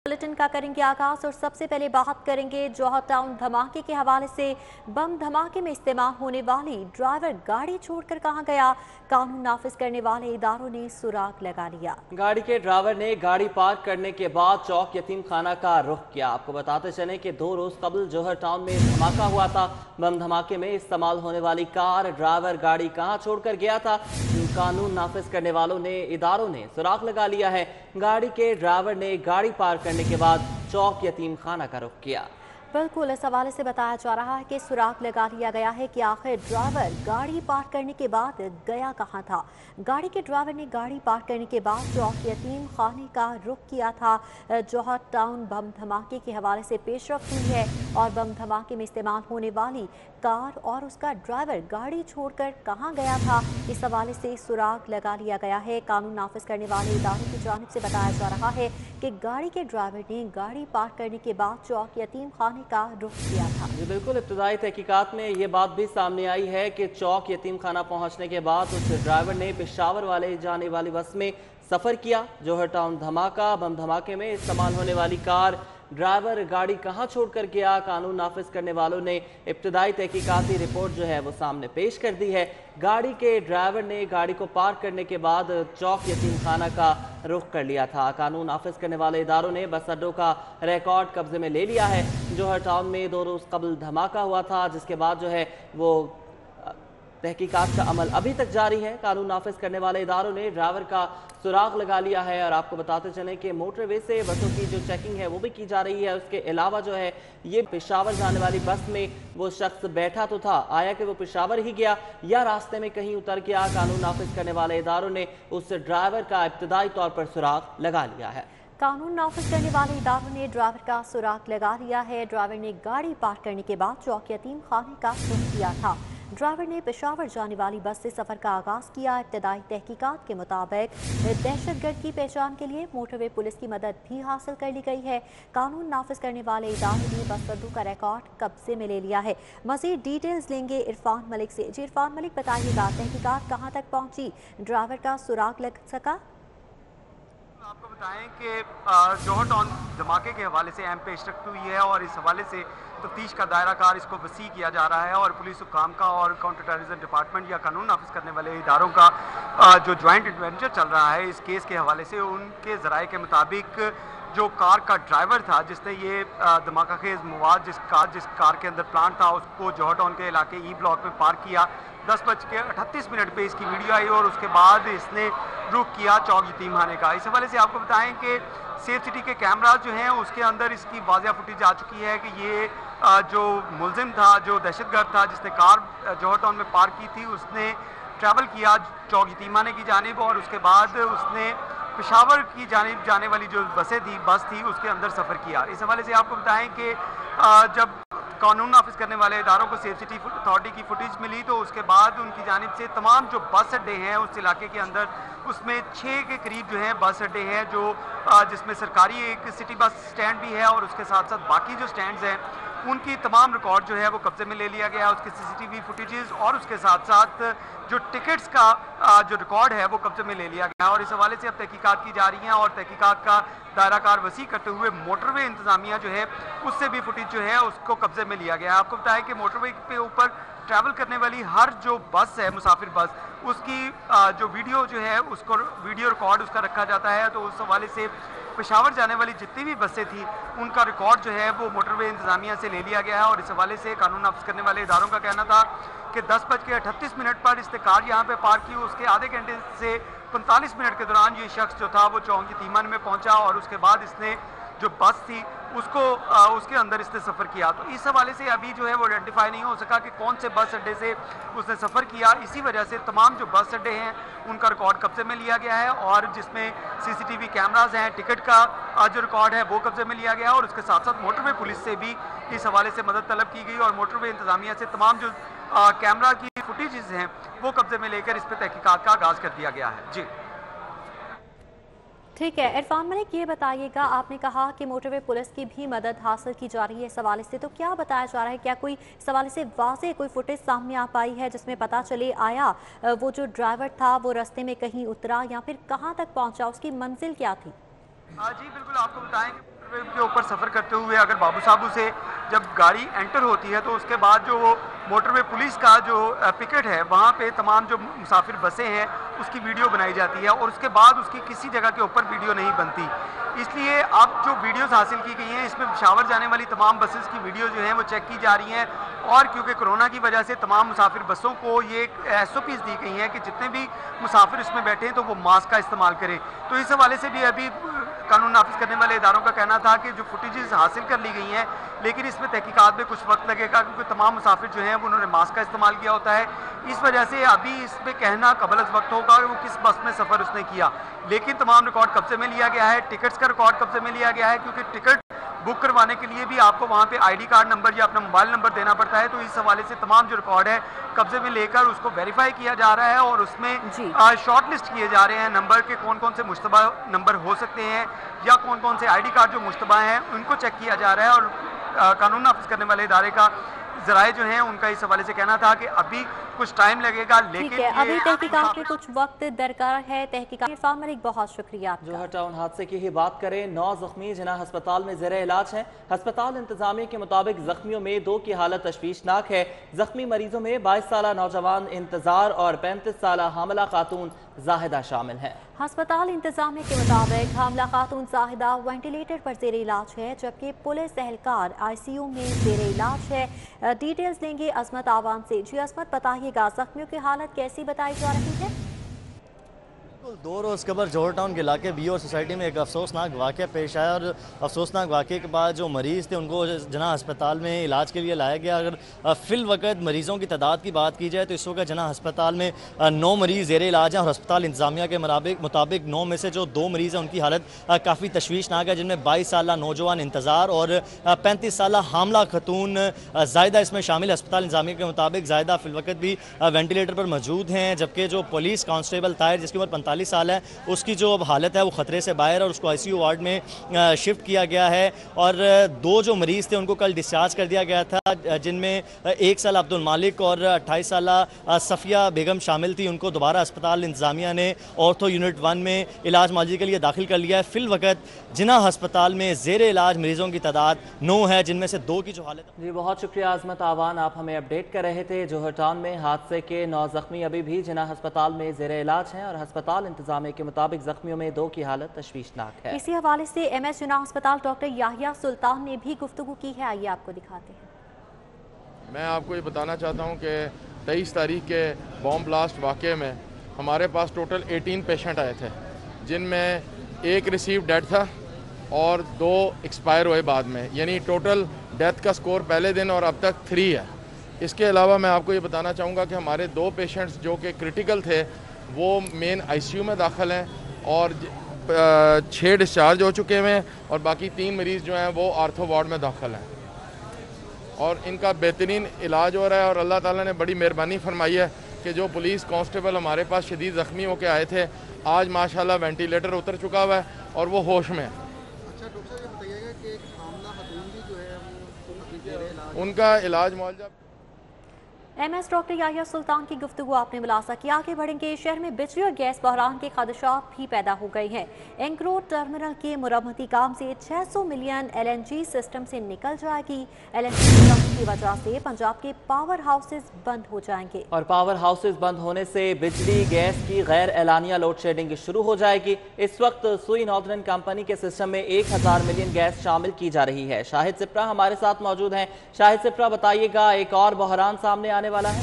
Bulletin का करेंगे आगाज और सबसे पहले बात करेंगे जौहर टाउन धमाके के हवाले से। बम धमाके में इस्तेमाल होने वाली ड्राइवर गाड़ी छोड़कर कहां गया, कानून नाफिज करने वाले इदारों ने सुराग लगा लिया। गाड़ी के ड्राइवर ने गाड़ी पार्क करने के बाद चौक यतीम खाना का रुख किया। आपको बताते चलें कि 2 रोज कबल जौहर टाउन में धमाका हुआ था। बम धमाके में इस्तेमाल होने वाली कार ड्राइवर गाड़ी कहां छोड़कर गया था, कानून नाफिज करने वालों ने इदारों ने सुराग लगा लिया है। गाड़ी के ड्राइवर ने गाड़ी पार्क करने के बाद चौक यतीम खाना का रुख किया। बिल्कुल, इस हवाले से बताया जा रहा है कि सुराग लगा लिया गया है कि आखिर ड्राइवर गाड़ी पार्क करने के बाद गया कहां था। गाड़ी के ड्राइवर ने गाड़ी पार्क करने के बाद चौक यतीम खाने का रुख किया था। जौहर टाउन बम धमाके के हवाले से पेशरफ्त हुई है और बम धमाके में इस्तेमाल होने वाली कार और उसका ड्राइवर गाड़ी छोड़कर कहां गया था, इस हवाले से सुराग लगा लिया गया है। कानून नाफिज करने वाले इदारों की जानिब से बताया जा रहा है कि गाड़ी के ड्राइवर ने गाड़ी पार्क करने के बाद चौक यतीम खाने का रुख किया था। जी बिल्कुल, इब्तदाई तहकीकात में ये बात भी सामने आई है कि चौक यतीम खाना पहुंचने के बाद उस ड्राइवर ने पेशावर वाले जाने वाली बस में सफ़र किया। जौहर टाउन धमाका बम धमाके में इस्तेमाल होने वाली कार ड्राइवर गाड़ी कहां छोड़कर गया, कानून नाफिज करने वालों ने इब्तदाई तहकीकाती रिपोर्ट जो है वो सामने पेश कर दी है। गाड़ी के ड्राइवर ने गाड़ी को पार्क करने के बाद चौक यतीम खाना का रुख कर लिया था। कानून नाफिज करने वाले इदारों ने बस अड्डों का रिकॉर्ड कब्जे में ले लिया है। जौहर टाउन में 2 रोज कबल धमाका हुआ था, जिसके बाद जो है वो तहकीकात का अमल अभी तक जारी है। कानून नाफिज करने वाले इदारों ने ड्राइवर का सुराग लगा लिया है और आपको बताते चलें कि मोटरवे से बसों की जो चेकिंग है वो भी की जा रही है। उसके अलावा जो है ये पेशावर जाने वाली बस में वो शख्स बैठा तो था, आया कि वो पेशावर ही गया या रास्ते में कहीं उतर गया। कानून नाफिज करने वाले इदारों ने उस ड्राइवर का इब्तदाई तौर पर सुराग लगा लिया है। कानून नाफिज करने वाले इदारों ने ड्राइवर का सुराग लगा लिया है। ड्राइवर ने गाड़ी पार्क करने के बाद चौक यतीम खाने का रुख किया था। ड्राइवर ने पेशावर जाने वाली बस से सफर का आगाज किया। इब्तदाई तहकीकात के मुताबिक दहशतगर्द की पहचान के लिए मोटरवे पुलिस की मदद भी हासिल कर ली गई है। कानून नाफिज करने वाले इदारों ने बस अड्डों का रिकॉर्ड कब्जे में ले लिया है। मजीद डिटेल्स लेंगे इरफान मलिक से। जी इरफान मलिक, बताइएगा तहकीकात कहाँ तक पहुँची, ड्राइवर का सुराग लग सका? आपको बताएं कि जौहर टाउन धमाके के हवाले से अहम पेशरफ्त हुई है और इस हवाले से तफ्तीश का दायरा कार इसको वसी किया जा रहा है और पुलिस हुकाम का और काउंटर टेररिज्म डिपार्टमेंट या कानून नाफिज करने वाले इदारों का जो ज्वाइंट एडवेंचर चल रहा है इस केस के हवाले से, उनके ज़राए के मुताबिक जो कार का ड्राइवर था जिसने ये धमाका खेज मवाद जिस कार के अंदर प्लांट था उसको जौहर टाउन के इलाके ई ब्लॉक में पार्क किया। 10:38 पे इसकी वीडियो आई और उसके बाद इसने रुख किया चौक यतीम खाने का। इस हवाले से आपको बताएं कि सेफ सिटी के कैमरा जो हैं उसके अंदर इसकी वाज़ेह फुटेज आ चुकी है कि ये जो मुलजिम था, जो दहशतगर्द था जिसने कार जौहर टाउन में पार्क की थी, उसने ट्रैवल किया चौक यतीम खाने की जानिब और उसके बाद उसने पेशावर की जानिब जाने वाली जो बस थी उसके अंदर सफ़र किया। इस हवाले से आपको बताएं कि जब कानून नाफिज करने वाले इदारों को सेफ सिटी अथॉरिटी की फुटेज मिली तो उसके बाद उनकी जानिब से तमाम जो बस अड्डे हैं उस इलाके के अंदर उसमें 6 के करीब जो हैं बस अड्डे हैं जो जिसमें सरकारी एक सिटी बस स्टैंड भी है और उसके साथ साथ बाकी जो स्टैंड्स हैं उनकी तमाम रिकॉर्ड जो है वो कब्जे में ले लिया गया है, उसके सीसीटीवी फुटेजेस और उसके साथ साथ जो टिकट्स का जो रिकॉर्ड है वो कब्जे में ले लिया गया है और इस हवाले से अब तहकीकात की जा रही हैं और तहकीकात का दायरा कार वसी करते हुए मोटरवे इंतजामिया जो है उससे भी फुटेज जो है उसको कब्जे में लिया गया है। आपको बताया कि मोटरवे पे ऊपर ट्रैवल करने वाली हर जो बस है, मुसाफिर बस, उसकी जो वीडियो जो है उसको वीडियो रिकॉर्ड उसका रखा जाता है। तो उस हवाले से पेशावर जाने वाली जितनी भी बसें थी उनका रिकॉर्ड जो है वो मोटरवे इंतजामिया से ले लिया गया है और इस हवाले से कानून नाफिज करने वाले इदारों का कहना था कि 10:38 पर इसने कार यहाँ पे पार्क की। उसके आधे घंटे से 45 मिनट के दौरान ये शख्स जो था वो चौक यतीम में पहुँचा और उसके बाद इसने जो बस थी उसको उसके अंदर इसने सफ़र किया। तो इस हवाले से अभी जो है वो आइडेंटिफाई नहीं हो सका कि कौन से बस अड्डे से उसने सफ़र किया। इसी वजह से तमाम जो बस अड्डे हैं उनका रिकॉर्ड कब्जे में लिया गया है और जिसमें सीसीटीवी कैमराज हैं, टिकट का जो रिकॉर्ड है वो कब्जे में लिया गया और उसके साथ साथ मोटरवे पुलिस से भी इस हवाले से मदद तलब की गई और मोटरवे इंतजामिया से तमाम जो कैमरा की फुटेजेस हैं वो कब्जे में लेकर इस पर तहकीकात का आगाज़ कर दिया गया है। जी ठीक है इरफान मलिक, ये बताइएगा आपने कहा कि मोटरवे पुलिस की भी मदद हासिल की जा रही है इस हवाले से, तो क्या बताया जा रहा है, क्या कोई इस हवाले से वाज़ेह कोई फुटेज सामने आ पाई है जिसमें पता चले आया वो जो ड्राइवर था वो रास्ते में कहीं उतरा या फिर कहाँ तक पहुँचा, उसकी मंजिल क्या थी? जी बिल्कुल, आपको बताएं के ऊपर सफ़र करते हुए अगर बाबू साहबू से जब गाड़ी एंटर होती है तो उसके बाद जो वो मोटरवे पुलिस का जो पिकेट है वहाँ पे तमाम जो मुसाफिर बसें हैं उसकी वीडियो बनाई जाती है और उसके बाद उसकी किसी जगह के ऊपर वीडियो नहीं बनती। इसलिए अब जो वीडियोस हासिल की गई हैं इसमें पेशावर जाने वाली तमाम बसेस की वीडियो जो हैं वो चेक की जा रही हैं और क्योंकि कोरोना की वजह से तमाम मुसाफिर बसों को ये SOPs दी गई हैं कि जितने भी मुसाफिर इसमें बैठे हैं तो वो मास्क का इस्तेमाल करें। तो इस हवाले से भी अभी कानून नाफिज करने वाले इदारों का कहना था कि जो फुटेजेस हासिल कर ली गई हैं लेकिन इसमें तहकीकात में कुछ वक्त लगेगा क्योंकि तमाम मुसाफिर जो हैं वो उन्होंने मास्क का इस्तेमाल किया होता है। इस वजह से अभी इसमें कहना कबल वक्त होगा कि वो किस बस में सफ़र उसने किया, लेकिन तमाम रिकॉर्ड कब्जे में लिया गया है। टिकट्स का रिकॉर्ड कब्जे में लिया गया है क्योंकि टिकट बुक करवाने के लिए भी आपको वहाँ पे ID कार्ड नंबर या अपना मोबाइल नंबर देना पड़ता है। तो इस हवाले से तमाम जो रिकॉर्ड है कब्जे में लेकर उसको वेरीफाई किया जा रहा है और उसमें शॉर्ट लिस्ट किए जा रहे हैं नंबर के कौन कौन से मुश्तबा नंबर हो सकते हैं या कौन कौन से ID कार्ड जो मुश्तबा हैं उनको चेक किया जा रहा है। और कानून नाफिज करने वाले इदारे का ज़राए जो हैं उनका इस हवाले से कहना था कि अभी कुछ टाइम लगेगा लेकिन अभी तहकीकात में कुछ वक्त दरकार है। तहकीकात फार्मर एक बहुत शुक्रिया। जोहर टाउन हादसे की ही बात करें, 9 जख्मी जिन्हें अस्पताल में ज़ेरे इलाज हैं। अस्पताल इंतजामिया के मुताबिक जख्मियों में 2 की हालत तशवीशनाक है। जख्मी मरीजों में 22 साल नौजवान इंतजार और 35 साल हामला खातून जाहिदा शामिल हैं। अस्पताल इंतजामिया के मुताबिक हामला खातून जाहिदा वेंटिलेटर पर ज़ेरे इलाज है जबकि पुलिस एहलकार ICU में ज़ेरे इलाज है। डिटेल्स लेंगे अजमत आवाम से। जी अजमत, बताइएगा जख्मियों की हालत कैसी बताई जा रही है? 2 रोज़ कबर जोहर टाउन के इलाके BO सोसाइटी में एक अफसोसनाक वाक़या पेश आया और अफसोसनाक वाक़े के बाद जो मरीज़ थे उनको जना अस्पताल में इलाज के लिए लाया गया। अगर फ़िल वक़्त मरीज़ों की तादाद की बात की जाए तो इस वक्त जना अस्पताल में 9 मरीज़ ज़ेरे इलाज हैं और अस्पताल इंतज़ामिया के मुताबिक 9 में से जो 2 मरीज़ हैं उनकी हालत काफ़ी तशवीशनाक है, जिनमें 22 साल नौजवान इंतज़ार और 35 साल हामला खतून जायदा इसमें शामिल। अस्पताल इंतज़ामिया के मुताबिक जायदा फ़िल वक़्त भी वेंटिलेटर पर मौजूद हैं जबकि जो पुलिस कांस्टेबल ताहिर जिसकी उम्र 45 साल है उसकी जो अब हालत है वो ख़तरे से बाहर और उसको ICU वार्ड में शिफ्ट किया गया है। और 2 जो मरीज़ थे उनको कल डिस्चार्ज कर दिया गया था जिनमें 1 साल अब्दुल मालिक और 28 साल सफ़िया बेगम शामिल थी। उनको दोबारा अस्पताल इंतज़ामिया ने ऑर्थो यूनिट 1 में इलाज मुआलजे के लिए दाखिल कर लिया है। फ़िल वक़्त जिना अस्पताल में ज़ेरे इलाज मरीज़ों की तादाद 9 है जिनमें से 2 की जो हालत है। जी बहुत शुक्रिया अजमत आवान, आप हमें अपडेट कर रहे थे। जोहर टाउन में हादसे के 9 जख्मी अभी भी जिना अस्पताल में ज़ेरे इलाज हैं और अस्पताल इंतजामिया के मुताबिक जख्मियों में 2 की हालत तशवीशनाक है। इसी हवाले से MS जिना अस्पताल डॉक्टर याहिया सुल्तान ने भी गुफ्तगू की है, आइए आपको दिखाते हैं। मैं आपको ये बताना चाहता हूँ कि 23 तारीख के बॉम्ब ब्लास्ट वाक़े में हमारे पास टोटल 18 पेशेंट आए थे जिनमें 1 रिसीव डेड था और 2 एक्सपायर हुए बाद में, यानी टोटल डेथ का स्कोर पहले दिन और अब तक 3 है। इसके अलावा मैं आपको ये बताना चाहूँगा कि हमारे 2 पेशेंट्स जो कि क्रिटिकल थे वो मेन ICU में दाखिल हैं और 6 डिस्चार्ज हो चुके हैं और बाकी 3 मरीज़ जो हैं वो आर्थो वार्ड में दाखिल हैं और इनका बेहतरीन इलाज हो रहा है। और अल्लाह ताला ने बड़ी मेहरबानी फरमाई है कि जो पुलिस कांस्टेबल हमारे पास शदीद ज़ख्मी होकर आए थे आज माशाल्लाह वेंटिलेटर उतर चुका हुआ है और वो होश में है। अच्छा डॉक्टर साहब ये बताइएगा कि एक हामला खतून भी जो है वो उनका इलाज मुआवजा MS डॉक्टर याहिया सुल्तान की गुफ्तगू आपने मुलासा किया। आगे बढ़ेंगे। शहर में बिजली और गैस बहरान के खदशात भी पैदा हो गए हैं। एंग्रो टर्मिनल के मुरम्मती काम से 600 मिलियन LNG सिस्टम से निकल जाएगी। LNG की कमी की वजह से पंजाब के पावर हाउसेज बंद हो जाएंगे और पावर हाउसेज बंद होने से बिजली गैस की गैर एलानिया लोड शेडिंग शुरू हो जाएगी। इस वक्त सुई नॉर्दर्न कंपनी के सिस्टम में 1000 मिलियन गैस शामिल की जा रही है। शाहिद सिप्रा हमारे साथ मौजूद हैं। शाहिद सिप्रा, बताइएगा एक और बहरान सामने आने वाला है?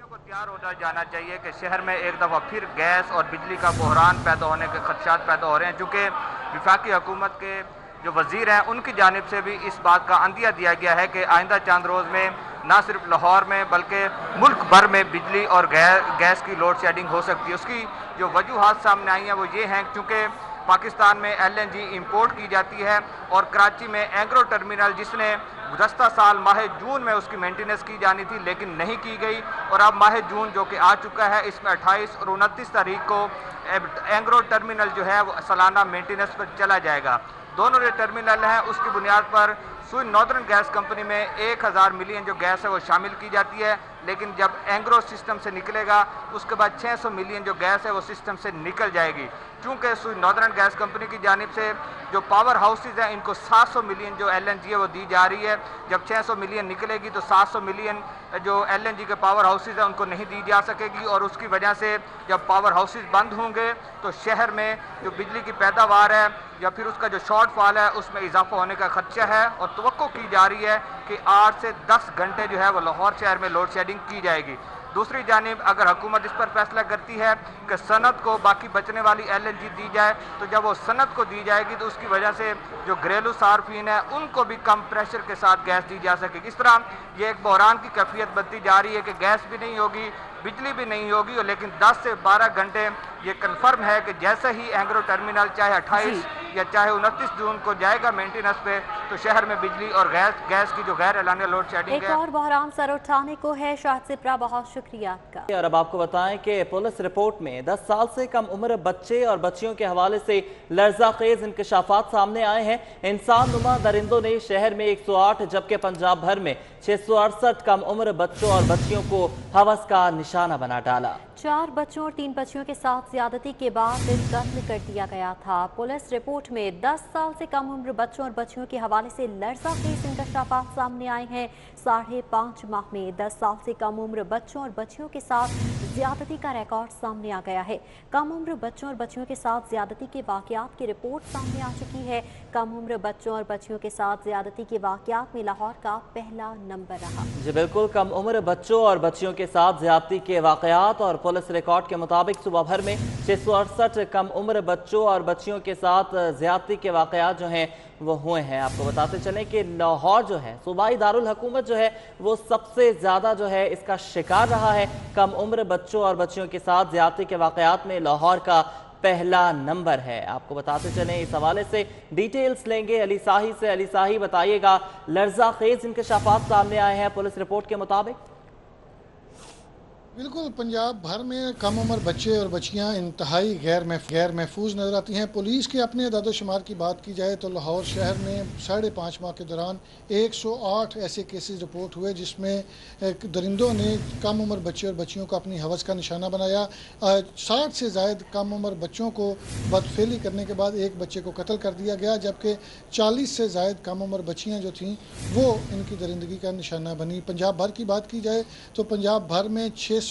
को तैयार हो जाना चाहिए कि शहर में एक दफ़ा फिर गैस और बिजली का बहरान पैदा होने के खदशात पैदा हो रहे हैं, चूँकि वफाकी हुकूमत के जो वज़ीर हैं उनकी जानिब से भी इस बात का अंदिया दिया गया है कि आइंदा चंद रोज़ में न सिर्फ लाहौर में बल्कि मुल्क भर में बिजली और गैस की लोड शेडिंग हो सकती है। उसकी जो वजूहात सामने आई हैं वो ये हैं क्योंकि पाकिस्तान में LNG इंपोर्ट की जाती है और कराची में एंग्रो टर्मिनल जिसने गुज़श्ता साल माह जून में उसकी मेंटेनेंस की जानी थी लेकिन नहीं की गई और अब माह जून जो कि आ चुका है इसमें 28 और 29 तारीख को एंग्रो टर्मिनल जो है वो सालाना मेंटेनेंस पर चला जाएगा। दोनों जो टर्मिनल हैं उसकी बुनियाद पर सुई नॉर्दर्न गैस कंपनी में 1000 मिलियन जो गैस है वो शामिल की जाती है। لیکن جب اینگرو سسٹم سے نکلے گا اس کے بعد 600 ملین جو گیس ہے وہ سسٹم سے نکل جائے گی. چونکہ ناردرن گیس کمپنی کی جانب سے جو پاور ہاؤسز ہیں ان کو 700 ملین جو ایل این جی ہے وہ دی جا رہی ہے. جب 600 ملین نکلے گی تو 700 ملین جو ایل این جی کے پاور ہاؤسز ہیں ان کو نہیں دی جا سکے گی, اور اس کی وجہ سے جب پاور ہاؤسز بند ہوں گے تو شہر میں جو بجلی کی پیداوار ہے یا پھر اس کا جو شارٹ فال ہے اس میں اضافہ ہونے کا خدشہ ہے, اور توقع کی جا رہی ہے کہ 8 سے 10 گھنٹے جو ہے وہ لاہور شہر میں لوڈ شیڈنگ کی جائے گی. دوسری جانب اگر حکومت اس پر فیصلہ کرتی ہے کہ صنعت کو باقی بچنے والی ایل این جی دی جائے, تو جب وہ صنعت کو دی جائے گی تو اس کی وجہ سے جو گھریلو صارفین ہیں ان کو بھی کم پریشر کے ساتھ گیس دی جا سکے گی. اس طرح یہ ایک بحران کی کیفیت بنتی جا رہی ہے کہ گیس بھی نہیں ہوگی, بجلی بھی نہیں ہوگی, لیکن 10 سے 12 گھنٹے یہ کنفرم ہے کہ جیسے ہی اینگرو ٹرمینل چاہے 28 یا چاہے 29 جون کو جائے گا مینٹیننس پہ تو شہر میں بجلی اور گیس کی جو غیر اعلانیہ لوڈ شیڈنگ ہے. ایک اور بحران سر اٹھانے کو ہے. شاہد سپرا, بہت شکریہ آپ کا. اور اب آپ کو بتائیں کہ پولیس رپورٹ میں 10 سال سے کم عمر بچے اور بچیوں کے حوالے سے لرزہ خیز انکشافات سامنے آئے ہیں. انسان نما درندوں نے شہر میں 108 جبکہ پنجاب بھر میں 668 کم عمر بچوں اور بچیوں کو ہوس کا نشانہ بنا ڈالا. 4 بچوں اور 3 بچیوں کے ساتھ زیادتی کے بعد قتل کر دیا گیا تھا. پولیس رپورٹ میں 10 سال سے کم عمر بچوں اور بچیوں کے حوالے سے لرزہ خیز انکشافات سامنے آئے ہیں. 5.5 ماہ میں 10 سال سے کم عمر بچوں اور بچیوں کے ساتھ زیادتی کا ریکارڈ سامنے آ گیا ہے. کم عمر بچوں اور بچیوں کے ساتھ زیادتی کے واقعات کی رپورٹ سامنے آ چکی ہے. کم عمر بچوں اور بچیوں کے ساتھ زیادتی کے واقعات میں لاہور کا پہلا نمبر رہا. جی بالکل, کم عمر بچوں اور بچیوں کے ساتھ زیادتی کے واقعات اور پولیس ریکارڈ کے مطابق صوبہ بھر میں 668 کم عمر بچوں اور بچیوں کے ساتھ زیادتی کے واقعات جو ہیں وہ ہوئے ہیں. آپ کو بتاتے چلیں کہ لاہور جو ہے صوبائی دارالحکومت جو ہے وہ سب سے زیادہ جو ہے اس کا شکار رہا ہے. کم عمر بچوں اور بچیوں کے ساتھ زیادتی کے واقعات میں لاہور کا پہلا نمبر ہے. آپ کو بتاتے چلیں اس حوالے سے ڈیٹیلز لیں گے علی ساہی سے. علی ساہی, بتائیے گا لرزہ خیز انکشافات سامنے آئے ہیں پولیس رپورٹ کے مطابق. بالکل, پنجاب بھر میں کم عمر بچے اور بچیاں انتہائی غیر محفوظ نظر آتی ہیں. پولیس کے اپنے اعداد و شمار کی بات کی جائے تو لاہور شہر میں 5.5 ماہ کے دوران 108 ایسے کیسز رپورٹ ہوئے جس میں درندوں نے کم عمر بچے اور بچیوں کو اپنی ہوس کا نشانہ بنایا. 60 سے زائد کم عمر بچوں کو بدفعلی کرنے کے بعد ایک بچے کو قتل کر دیا گیا, جبکہ 40 سے زائد کم عمر بچیاں جو تھیں وہ ان کی درندگی کا نشانہ بنی. پنجاب بھر کی بات کی جائے تو پنجاب بھر میں 668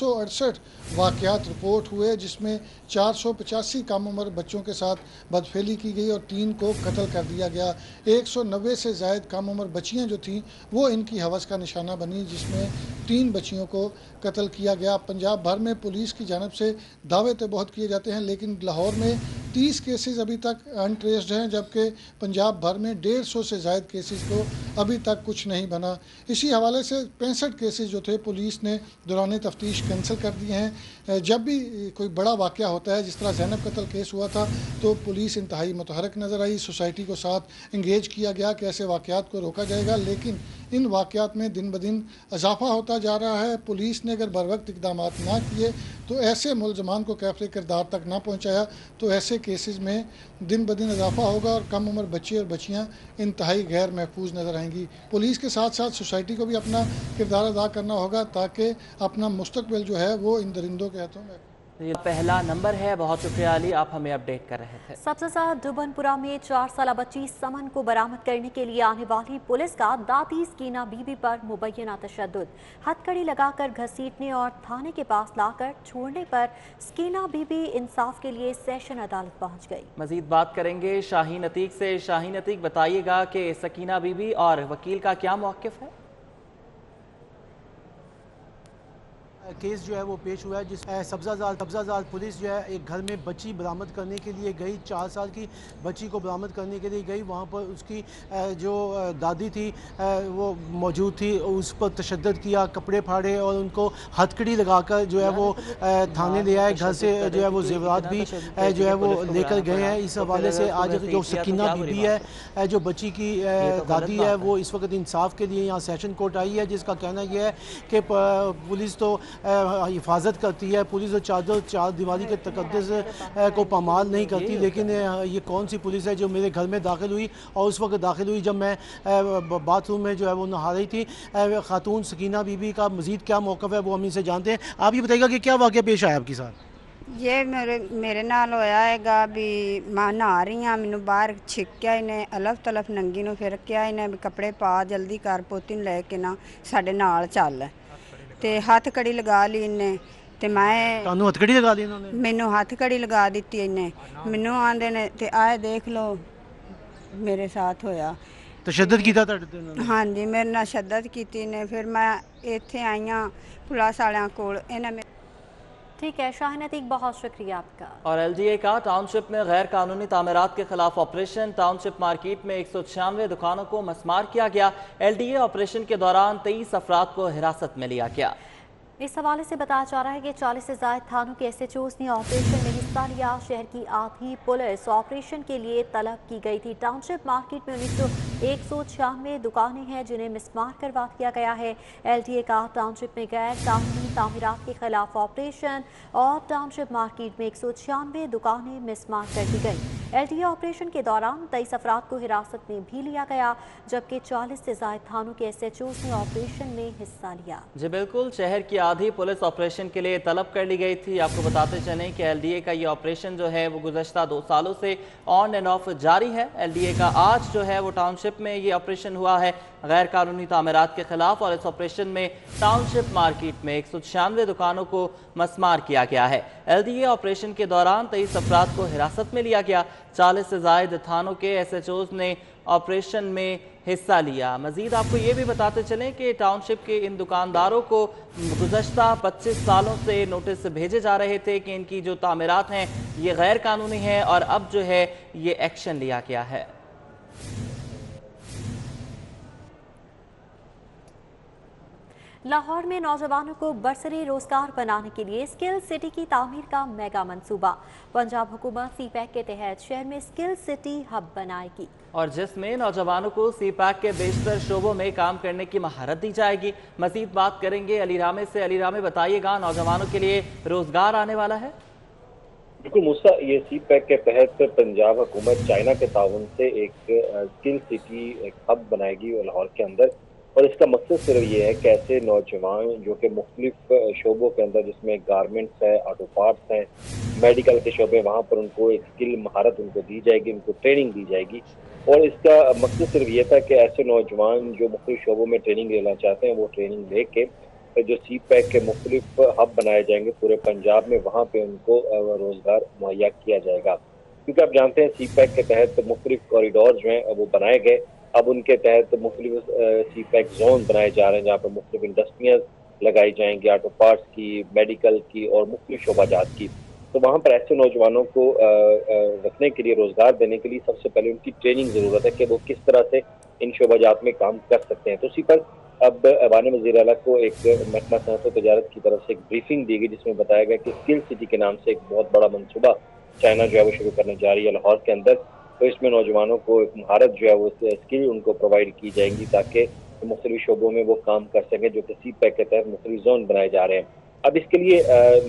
واقعات رپورٹ ہوئے جس میں 485 کم عمر بچوں کے ساتھ بدفعلی کی گئی اور 3 کو قتل کر دیا گیا. 190 سے زائد کم عمر بچیاں جو تھیں وہ ان کی ہوس کا نشانہ بنی جس میں 3 بچیوں کو قتل کیا گیا. پنجاب بھر میں پولیس کی جانب سے دعوے تو بہت کیے جاتے ہیں لیکن لاہور میں 30 کیسز ابھی تک انٹریسڈ ہیں, جبکہ پنجاب بھر میں 150 سے زائد کیسز کو ابھی تک کچھ نہیں بنا. اسی حوالے سے 65 کیسز جو تھے پولیس نے دوران تفتیش کینسل کر دیے ہیں. جب بھی کوئی بڑا واقعہ ہوتا ہے جس طرح زینب قتل کیس ہوا تھا تو پولیس انتہائی متحرک نظر آئی, سوسائٹی کو ساتھ انگیج کیا گیا کہ ایسے واقعات کو روکا جائے گا, لیکن ان واقعات میں دن بدن اضافہ ہوتا جا رہا ہے. پولیس نے اگر بروقت اقدامات نہ کیے تو ایسے ملزمان کو کیفر کردار تک نہ پہنچایا تو ایسے کیسز میں دن بدن اضافہ ہوگا اور کم عمر بچے اور بچیاں انتہائی غیر محفوظ نظر آئیں گی. پولیس کے ساتھ ساتھ سوسائٹی کو بھی اپنا کردار ادا کرنا ہوگا تاکہ اپنا مستقبل جو ہے وہ ان درندوں کے ہاتھوں میں. یہ پہلا نمبر ہے. بہت شکریہ علی, آپ ہمیں اپڈیٹ کر رہے تھے. سبزہ زاد ڈوبن پورہ میں 4 سالہ بچی سمن کو برآمد کرنے کے لیے آنے والی پولیس کا داتی سکینہ بی بی پر مبینہ تشدد, ہتھکڑی لگا کر گھسیٹنے اور تھانے کے پاس لا کر چھوڑنے پر سکینہ بی بی انصاف کے لیے سیشن عدالت پہنچ گئی. مزید بات کریں گے شاہین عتیق سے. شاہین عتیق, بتائیے گا کہ سکینہ بی بی اور وکیل کا کیا موقف ہے؟ کیس جو ہے وہ پیش ہوا ہے جس سبزہ زاد پولیس جو ہے ایک گھر میں بچی برآمد کرنے کے لیے گئی, 4 سال کی بچی کو برآمد کرنے کے لیے گئی. وہاں پر اس کی جو دادی تھی وہ موجود تھی, اس پر تشدد کیا, کپڑے پھاڑے اور ان کو ہتھکڑی لگا کر جو ہے وہ تھانے لے آئے. گھر سے جو ہے وہ زیورات بھی جو ہے وہ لے کر گئے ہیں. اس حوالے سے آج جو سکینہ بی بی ہے جو بچی کی دادی ہے وہ اس وقت انصاف کے لیے یہاں سیشن کورٹ آئی ہے, جس کا کہنا یہ ہے کہ پولیس تو हिफाजत करती है, पुलिस और चार दीवारी के तकद्दुस को पामाल नहीं करती। लेकिन ये कौन सी पुलिस है जो मेरे घर में दाखिल हुई और उस वक्त दाखिल हुई जब मैं बाथरूम में जो है वो नहा रही थी। खातून सकीना बीबी का मज़ीद क्या मौक़िफ़ है वो हम इनसे जानते हैं। आप ये बताइएगा कि क्या वाक़या पेश आया आपके साथ? ये मेरे नाल होया हैगा भी मैं नहा रही हाँ, मैनू बाहर छिक्या इन्हें अलफ तलफ नंगी नूं फिर क्या इन्हें भी कपड़े पा जल्दी कर पोती नूं लैके ना साडे नाल चल ते हथ कड़ी लगा ली इन्हें ते मैं ਤੁਹਾਨੂੰ ਹੱਥਕੜੀ ਲਗਾ ਲਈ ਇਹਨਾਂ ਨੇ? मैनू हथ कड़ी लगा दी इन्हें, मैनू आंदे ने ते आए देख लो मेरे साथ होया। तशद्दुद कीता ਤੁਹਾਡੇ ਤੇ ਇਹਨਾਂ ਨੇ? हाँ जी मेरे नाल शद्दत कीती ने। फिर मैं इत्थे आई हाँ पुलिस वालियां कोल। इन्हें ठीक है शाहीन अतीक, बहुत शुक्रिया आपका। और LDA का टाउनशिप में गैर कानूनी तामीरात के खिलाफ ऑपरेशन। टाउनशिप मार्केट में 196 दुकानों को मस्मार किया गया। LDA ऑपरेशन के दौरान 23 अफराद को हिरासत में लिया गया। इस हवाले से बताया जा रहा है कि 40 से ज़ायद थानों के SHOs ने ऑपरेशन में हिस्सा लिया। शहर की आधी पुलिस ऑपरेशन के लिए तलब की गई थी। टाउनशिप मार्केट में 196 दुकानें हैं जिन्हें मिसमार करवा दिया गया है। LDA का टाउनशिप में गैर कानूनी तामीरात के खिलाफ ऑपरेशन और टाउनशिप मार्केट में 196 दुकानें मिसमार कर दी गई। LDA ऑपरेशन के दौरान 23 अफराद को हिरासत में भी लिया गया, जबकि 40 से ज़ायद थानों के SHOs ने ऑपरेशन में हिस्सा लिया। जी बिल्कुल, शहर की आधी पुलिस ऑपरेशन के लिए तलब कर ली गई थी। आपको बताते चलें कि LDA का ये ऑपरेशन जो है वो गुज़श्ता 2 सालों से ऑन एंड ऑफ जारी है। LDA का आज जो है वो टाउनशिप में ये ऑपरेशन हुआ है गैर कानूनी तामीरात के खिलाफ, और इस ऑपरेशन में टाउनशिप मार्केट में 196 दुकानों को मस्मार किया गया है। LDA ऑपरेशन के दौरान 23 अफराद को हिरासत में लिया गया। 40 से ज़ायद थानों के SHOs ने ऑपरेशन में हिस्सा लिया। मजीद आपको ये भी बताते चलें कि टाउनशिप के इन दुकानदारों को गुज़श्ता 25 सालों से नोटिस भेजे जा रहे थे कि इनकी जो तामीरात हैं ये गैर कानूनी हैं, और अब जो है ये एक्शन लिया गया है। लाहौर में नौजवानों को बरसरे रोजगार बनाने के लिए स्किल सिटी की तामीर का मेगा मंसूबा। पंजाब हुकूमत CPEC के तहत शहर में स्किल सिटी हब बनाएगी, और जिसमें नौजवानों को CPEC के बेशतर शोबों में काम करने की महारत दी जाएगी। मजीद बात करेंगे अली रामे से। अली रामे, बताइएगा नौजवानों के लिए रोजगार आने वाला है? बिल्कुल मूसा, ये CPEC के तहत पंजाब हुकूमत चाइना के ताउन से एक स्किल सिटी एक हब बनाएगी लाहौर के अंदर, और इसका मकसद सिर्फ ये है कि ऐसे नौजवान जो कि मुख्तलिफ शोबों के अंदर, जिसमें गारमेंट्स है, ऑटो पार्ट्स हैं, मेडिकल के शोबे, वहाँ पर उनको एक स्किल महारत उनको दी जाएगी, उनको ट्रेनिंग दी जाएगी। और इसका मकसद सिर्फ ये था कि ऐसे नौजवान जो मुख्तलिफ शोबों में ट्रेनिंग लेना चाहते हैं वो ट्रेनिंग लेके जो CPEC के मुख्तलिफ हब बनाए जाएंगे पूरे पंजाब में, वहाँ पे उनको रोजगार मुहैया किया जाएगा। क्योंकि आप जानते हैं CPEC के तहत मुख्तलिफ कॉरिडोर जो हैं वो बनाए गए। अब उनके तहत मुख्तलिफ CPEC जोन बनाए जा रहे हैं जहाँ पर मुख्तलिफ इंडस्ट्रियाँ लगाई जाएंगी, ऑटो पार्ट्स की, मेडिकल की और मुख्तलिफ शोबाजात की। तो वहाँ पर ऐसे नौजवानों को रखने के लिए, रोजगार देने के लिए सबसे पहले उनकी ट्रेनिंग ज़रूरत है कि वो किस तरह से इन शोबाजात में काम कर सकते हैं। तो उसी पर अब ऐवान वज़ीर आला को एक महकमा सनअत व तजारत की तरफ से एक ब्रीफिंग दी गई, जिसमें बताया गया कि स्किल सिटी के नाम से एक बहुत बड़ा मनसूबा चाइना जो है वो शुरू करने जा रही है लाहौर के अंदर। तो इसमें नौजवानों को एक महारत जो है वो स्किल उनको प्रोवाइड की जाएंगी ताकि मुख्तलिफ शोबों में वो काम कर सकें, जो कि CPEC के तहत मुख्तलिफ जोन बनाए जा रहे हैं। अब इसके लिए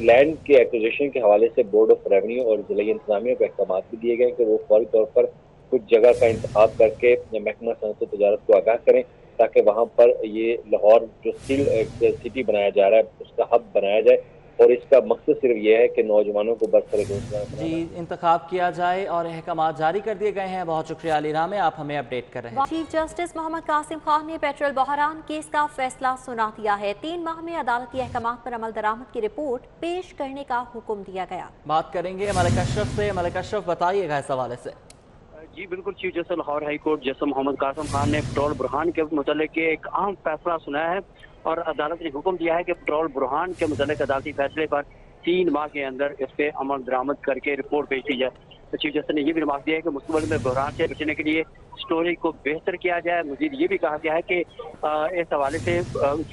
लैंड के एक्विजिशन के हवाले से बोर्ड ऑफ रेवेन्यू और ज़िला इंतजामिया को अहकाम भी दिए गए कि वो फौरी तौर पर कुछ जगह का इंतखाब करके महकमा सनअत व तजारत को आगाह करें, ताकि वहाँ पर ये लाहौर जो स्किल सिटी बनाया जा रहा है उसका हब बनाया जाए। और इसका मकसद सिर्फ ये है कि नौजवानों को बरसरे रोजगार जी इंतखाब किया जाए, और अहकाम जारी कर दिए गए हैं। बहुत शुक्रिया अली रामे, आप हमें अपडेट कर रहे हैं। चीफ जस्टिस मोहम्मद कासिम खान ने पेट्रोल बहरान केस का फैसला सुना दिया है। 3 माह में अदालती अहकाम पर अमल दरामद की रिपोर्ट पेश करने का हुक्म दिया गया। बात करेंगे मलिक अशरफ से। मलिक अशरफ, बताइएगा इस हवाले से। जी बिल्कुल, chief justice Lahore high court justice Mohammad Qasim Khan ने पेट्रोल बुरहान के मुतल्लिक एक अहम फैसला सुनाया है, और अदालत ने हुक्म दिया है कि पेट्रोल बुरहान के मुतल्लिक अदालती फैसले पर 3 माह के अंदर इस पे अमल दरामद करके रिपोर्ट पेश की जाए। तो चीफ जस्टिस ने यह भी रिमार्क दिया है कि मुस्तकबिल में बहरान से बचने के लिए स्टोरेज को बेहतर किया जाए। मजीद ये भी कहा गया है कि इस हवाले से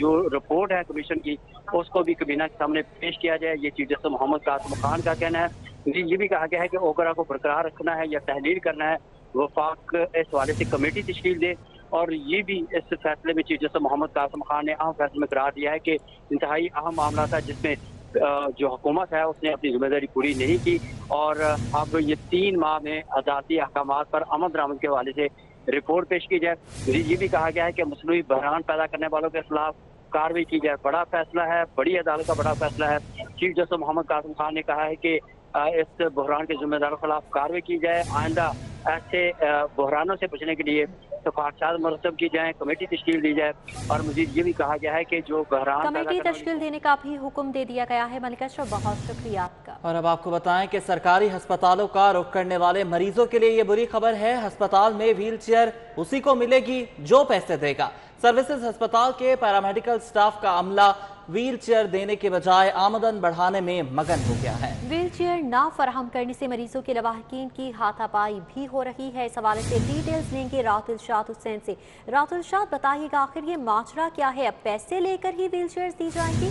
जो रिपोर्ट है कमीशन की उसको भी कबीना के सामने पेश किया जाए। ये चीफ जस्टिस मोहम्मद कासिम खान का कहना है। मजीद ये भी कहा गया है कि ओकरा को बरकरार रखना है या तहलील करना है, वफाक इस हवाले से कमेटी तश्कील दे और ये भी इस फैसले में चीफ जस्टिस मोहम्मद कासिम खान ने अहम फैसले में करार दिया है कि इंतहाई अहम मामला था जिसमें जो हुकूमत है उसने अपनी जिम्मेदारी पूरी नहीं की, और अब ये 3 माह में अदालती अहकामात पर अमल दरामद के हवाले से रिपोर्ट पेश की जाए। ये भी कहा गया है कि मसनूई बहरान पैदा करने वालों के खिलाफ कार्रवाई की जाए। बड़ा फैसला है, बड़ी अदालत का बड़ा फैसला है। चीफ जस्टिस मोहम्मद कासिम खान ने कहा है कि इस बहरान के जिम्मेदारों के खिलाफ कार्रवाई की जाए। आइंदा ऐसे बहरानों से बचने के लिए तफाहत मरतब की जाए, कमेटी तश्कील दी जाए, और मजीद ये भी कहा गया है कि जो बहरान कमेटी तश्कील देने का भी हुक्म दे दिया गया है। मलिका अशरफ, बहुत शुक्रिया आपका। और अब आपको बताएं कि सरकारी अस्पतालों का रुख करने वाले मरीजों के लिए ये बुरी खबर है। अस्पताल में व्हील चेयर उसी को मिलेगी जो पैसे देगा। सर्विसेज अस्पताल के पैरामेडिकल स्टाफ का अमला व्हील चेयर देने के बजाय आमदन बढ़ाने में मगन हो गया है। व्हील चेयर ना फराहम करने से मरीजों के लवाहकीन की हाथापाई भी हो रही है। इस हवाले से डिटेल्स लेंगे रातुलशाद हुसैन से। रातुलशाद, बताइएगा आखिर ये माजरा क्या है? अब पैसे लेकर ही व्हील चेयर दी जाएंगी?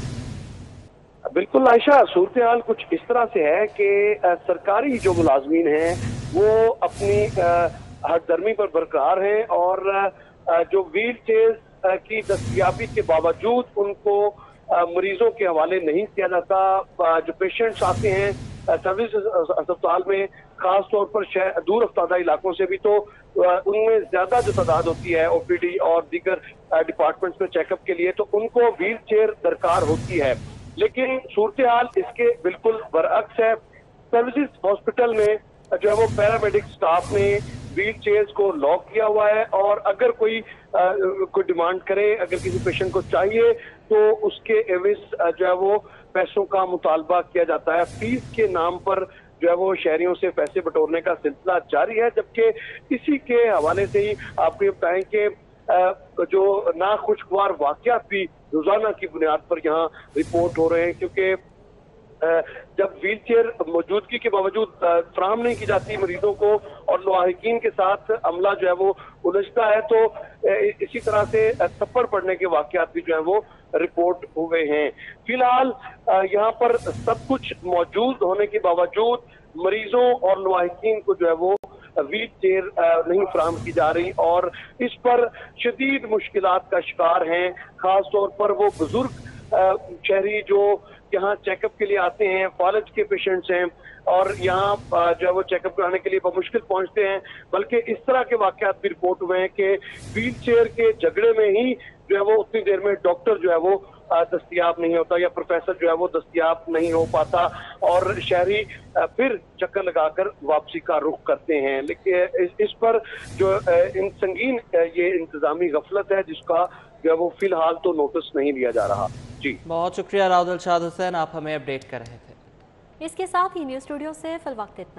बिल्कुल आयशा, सूरत हाल कुछ इस तरह से है कि सरकारी जो मुलाजमीन हैं वो अपनी हरदर्मी पर बरकरार हैं, और जो व्हील चेयर की दस्तयाबी के बावजूद उनको मरीजों के हवाले नहीं किया जाता। जो पेशेंट्स आते हैं सर्विस अस्पताल में, खास तौर पर दूर अफ्तादा इलाकों से भी, तो उनमें ज्यादा जो तादाद होती है ओपीडी और दीगर डिपार्टमेंट्स में चेकअप के लिए, तो उनको व्हील चेयर दरकार होती है। लेकिन सूरत हाल इसके बिल्कुल बरअक्स है। सर्विसेज हॉस्पिटल में जो है वो पैरामेडिक स्टाफ ने व्हील चेयर्स को लॉक किया हुआ है, और अगर कोई डिमांड करे, अगर किसी पेशेंट को चाहिए, तो उसके एवज जो है वो पैसों का मुतालबा किया जाता है। फीस के नाम पर जो है वो शहरियों से पैसे बटोरने का सिलसिला जारी है। जबकि इसी के हवाले से ही आपको बताएं कि जो नाखुशगवार वाकयात भी रोजाना की बुनियाद पर यहाँ रिपोर्ट हो रहे हैं, क्योंकि जब व्हील चेयर मौजूदगी के बावजूद फराहम नहीं की जाती मरीजों को, और लवाहिकीन के साथ अमला जो है वो उलझता है, तो इसी तरह से थप्पड़ पड़ने के वाकयात भी जो है वो रिपोर्ट हुए हैं। फिलहाल यहाँ पर सब कुछ मौजूद होने के बावजूद मरीजों और लवाहिकीन को जो है वो व्हील चेयर नहीं फराहम की जा रही, और इस पर शदीद मुश्किलात का शिकार हैं। खास तौर पर वो बुजुर्ग शहरी जो यहाँ चेकअप के लिए आते हैं, फॉलेज के पेशेंट्स हैं, और यहाँ जो है वो चेकअप कराने के लिए मुश्किल पहुंचते हैं। बल्कि इस तरह के वाकयात भी रिपोर्ट हुए हैं कि व्हील चेयर के झगड़े में ही जो है वो उतनी देर में डॉक्टर जो है वो दस्तयाब नहीं होता, या प्रोफेसर जो है वो दस्तयाब नहीं हो पाता, और शहरी फिर चक्कर लगाकर वापसी का रुख करते हैं। लेकिन इस पर जो इन संगीन ये इंतजामी गफलत है जिसका जो है वो फिलहाल तो नोटिस नहीं लिया जा रहा। जी, बहुत शुक्रिया रातुलशाद हुसैन, आप हमें अपडेट कर रहे थे। इसके साथ ही न्यूज़ स्टूडियो से फिल वक्त इतना।